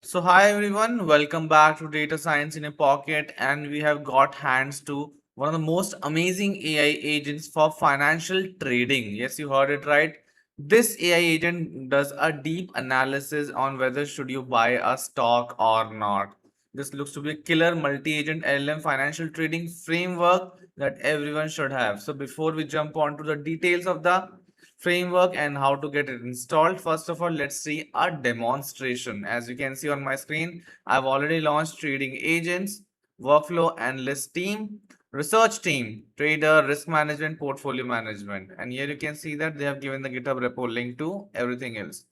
So hi everyone, welcome back to Data Science in a Pocket, and we have got hands to one of the most amazing AI agents for financial trading. Yes, you heard it right. This AI agent does a deep analysis on whether should you buy a stock or not. This looks to be a killer multi-agent LLM financial trading framework that everyone should have. So before we jump on to the details of the framework and how to get it installed, first of all, let's see a demonstration. As you can see on my screen, I've already launched trading agents, workflow analyst team, research team, trader, risk management, portfolio management. And here you can see that they have given the GitHub repo link to everything else.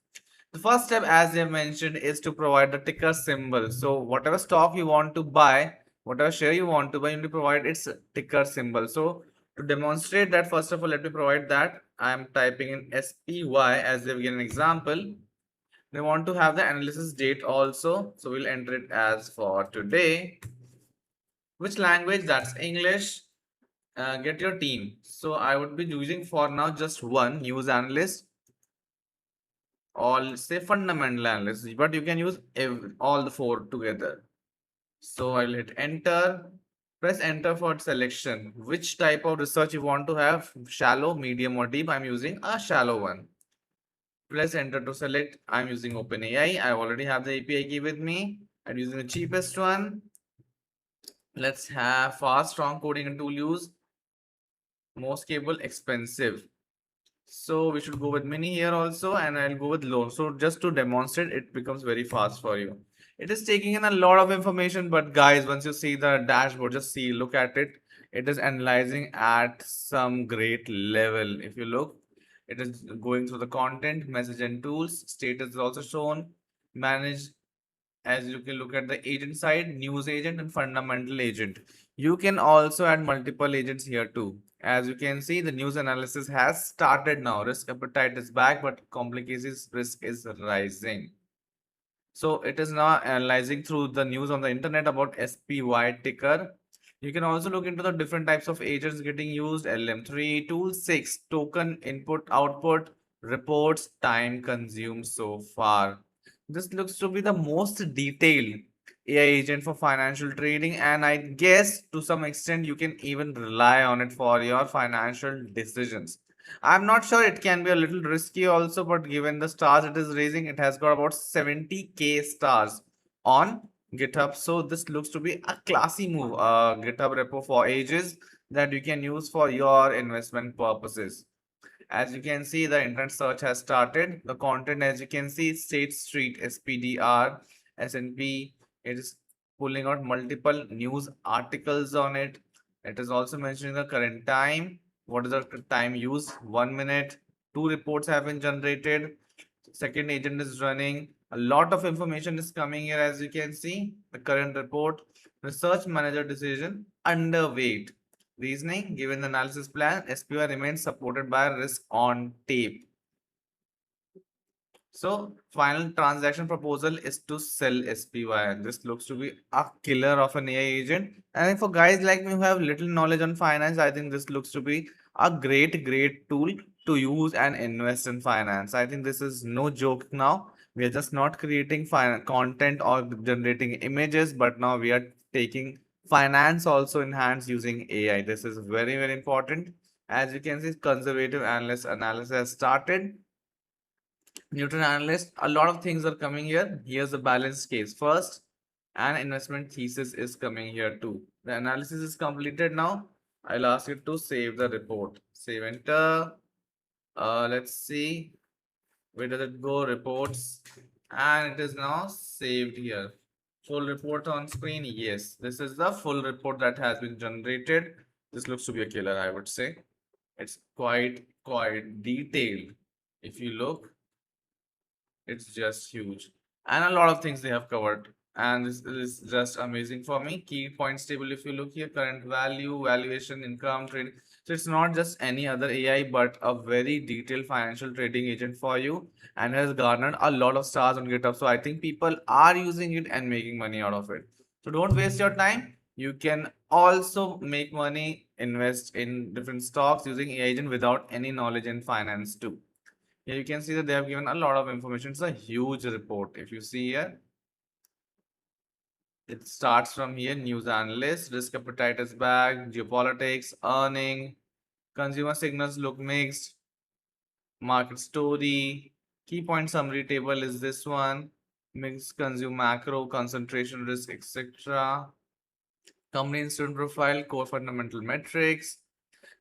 The first step, as I mentioned, is to provide the ticker symbol. So whatever stock you want to buy, whatever share you want to buy, you need to provide its ticker symbol. So to demonstrate that, first of all, let me provide that. I'm typing in SPY as they've given an example. They want to have the analysis date also. So we'll enter it as for today. Which language? That's English. Get your team. So I would be using for now just one news analyst, all say fundamental analysis, but you can use all the four together. So I'll hit enter, press enter for selection. Which type of research you want to have, shallow, medium or deep? I'm using a shallow one. Press enter to select. I'm using OpenAI. I already have the API key with me. I'm using the cheapest one. Let's have fast, strong coding and tool use. Most capable, expensive. So we should go with mini here also, and I'll go with low. So just to demonstrate, it becomes very fast for you. It is taking in a lot of information, but guys, once you see the dashboard, just see, look at it. It is analyzing at some great level. If you look, it is going through the content, message and tools. Status is also shown. Manage, as you can look at the agent side, news agent and fundamental agent. You can also add multiple agents here too. As you can see, the news analysis has started now. Risk appetite is back, but complications risk is rising. So it is now analyzing through the news on the internet about SPY ticker. You can also look into the different types of agents getting used. LM3, tool 6, token input, output, reports, time consumed so far. This looks to be the most detailed AI agent for financial trading, and I guess to some extent you can even rely on it for your financial decisions. I'm not sure, it can be a little risky also, but given the stars it is raising, it has got about 70k stars on GitHub. So this looks to be a classy move, GitHub repo for ages that you can use for your investment purposes. As you can see, the internet search has started. The content, as you can see, State Street, SPDR, S&P. It is pulling out multiple news articles on it. It is also mentioning the current time. What is the time used? 1 minute. Two reports have been generated. Second agent is running. A lot of information is coming here, as you can see. The current report, research manager decision, underweight. Reasoning, given the analysis plan, SPY remains supported by risk on tape. So, final transaction proposal is to sell SPY. And this looks to be a killer of an AI agent. And for guys like me who have little knowledge on finance, I think this looks to be a great tool to use and invest in finance. I think this is no joke now. We are just not creating content or generating images, but now we are taking finance also in hands using AI. This is very important. As you can see, conservative analyst analysis has started. Newton analyst, a lot of things are coming here. Here's the balance case. First, an investment thesis is coming here too. The analysis is completed now. I'll ask you to save the report. Save enter. Let's see. Where does it go? Reports. And it is now saved here. Full report on screen. Yes, this is the full report that has been generated. This looks to be a killer, I would say. It's quite detailed. If you look, it's just huge. And a lot of things they have covered. And this is just amazing for me. Key points table, if you look here, current value, valuation, income, trade. So it's not just any other AI, but a very detailed financial trading agent for you, and has garnered a lot of stars on GitHub. So I think people are using it and making money out of it. So don't waste your time. You can also make money, invest in different stocks using AI agent without any knowledge in finance too. Here you can see that they have given a lot of information. It's a huge report. If you see here, It starts from here: news analyst, risk appetite is back, geopolitics, earning, consumer signals look mixed, market story, key point summary table is this one, mixed consumer macro, concentration risk, etc. Company institute profile, core fundamental metrics,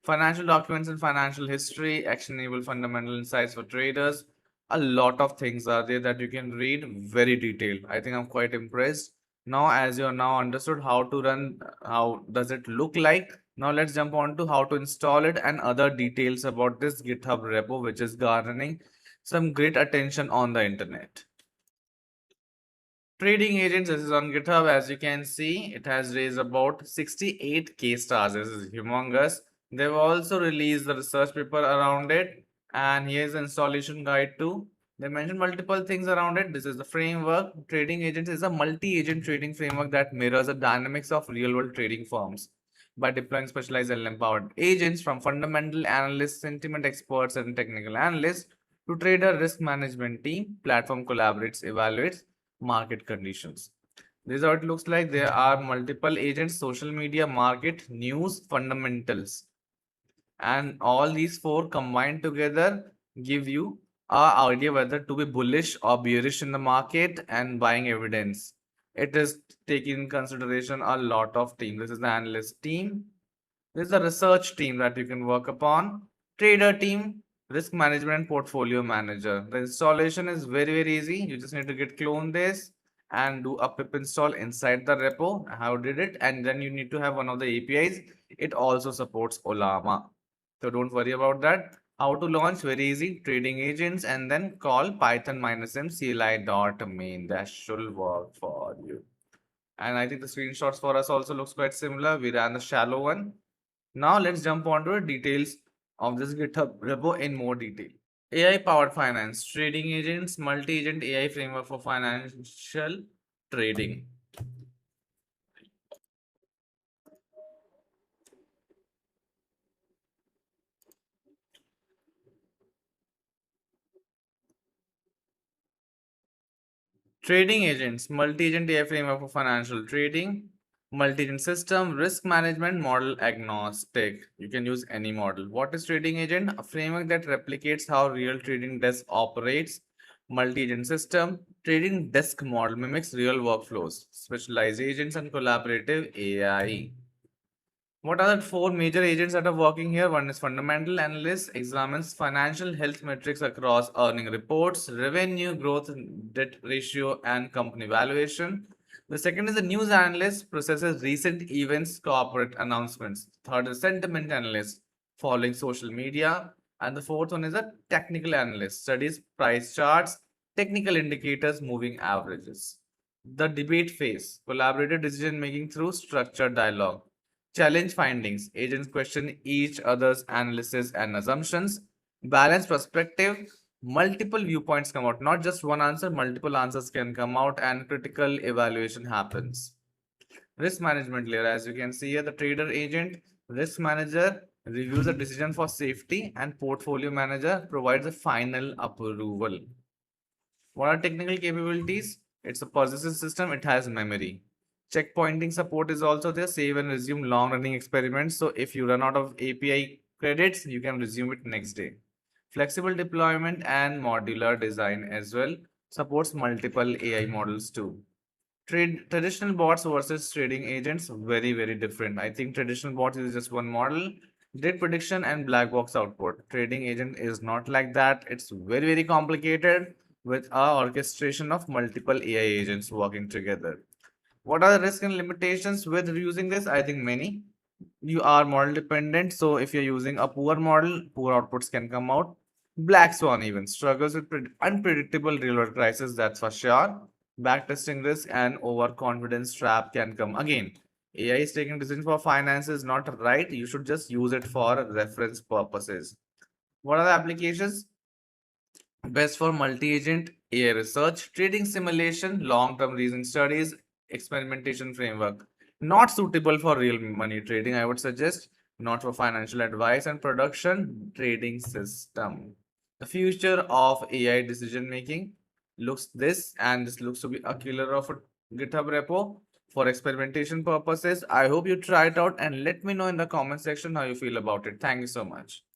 financial documents and financial history, actionable fundamental insights for traders. A lot of things are there that you can read very detailed. I think I'm quite impressed. Now, as you're now understood how to run, how does it look like? Now let's jump on to how to install it and other details about this GitHub repo, which is garnering some great attention on the internet. TradingAgents, this is on GitHub. As you can see, it has raised about 68K stars. This is humongous. They've also released the research paper around it. And here's the installation guide too. They mentioned multiple things around it. This is the framework. TradingAgents is a multi-agent trading framework that mirrors the dynamics of real-world trading firms by deploying specialized LLM-powered agents from fundamental analysts, sentiment experts, and technical analysts to trader risk management team. Platform collaborates, evaluates market conditions. This is how it looks like. There are multiple agents: social media, market, news, fundamentals. And all these four combined together give you a idea whether to be bullish or bearish in the market and buying evidence. It is taking in consideration a lot of team. This is the analyst team. This is the research team that you can work upon. Trader team, risk management, and portfolio manager. The installation is very, very easy. You just need to git clone this and do a pip install inside the repo. How did it? And then you need to have one of the APIs. It also supports Olama. So don't worry about that. How to launch? Very easy. TradingAgents and then call python -m cli.main. That should work for you. And I think the screenshots for us also looks quite similar. We ran the shallow one. Now let's jump on to the details of this GitHub repo in more detail. AI powered finance, TradingAgents, multi-agent AI framework for financial trading. TradingAgents, multi-agent AI framework for financial trading, multi-agent system, risk management, model agnostic. You can use any model. What is TradingAgent? A framework that replicates how real trading desk operates. Multi-agent system, trading desk model mimics real workflows, specialized agents and collaborative AI. What are the four major agents that are working here? One is fundamental analyst, examines financial health metrics across earning reports, revenue growth, debt ratio, and company valuation. The second is the news analyst, processes recent events, corporate announcements. Third is sentiment analyst, following social media. And the fourth one is a technical analyst, studies price charts, technical indicators, moving averages. The debate phase, collaborative decision making through structured dialogue. Challenge findings. Agents question each other's analysis and assumptions. Balanced perspective. Multiple viewpoints come out. Not just one answer, multiple answers can come out and critical evaluation happens. Risk management layer. As you can see here, the trader agent, risk manager reviews the decision for safety and portfolio manager provides a final approval. What are technical capabilities? It's a persistent system, it has memory. Checkpointing support is also there, save and resume long running experiments. So if you run out of API credits, you can resume it next day. Flexible deployment and modular design as well, supports multiple AI models too. Traditional bots versus trading agents, very, very different. I think traditional bots is just one model, did prediction and black box output. Trading agent is not like that. It's very, very complicated with our orchestration of multiple AI agents working together. What are the risks and limitations with using this? I think many. You are model dependent. So if you're using a poor model, poor outputs can come out. Black swan even struggles with unpredictable real world crisis, that's for sure. Backtesting risk and overconfidence trap can come again. AI is taking decisions for finance is not right. You should just use it for reference purposes. What are the applications? Best for multi-agent AI research, trading simulation, long-term reasoning studies, experimentation framework. Not suitable for real money trading, I would suggest. Not for financial advice and production trading system. The future of AI decision making looks this, and this looks to be a killer of a GitHub repo. for experimentation purposes. I hope you try it out and let me know in the comment section how you feel about it. Thank you so much.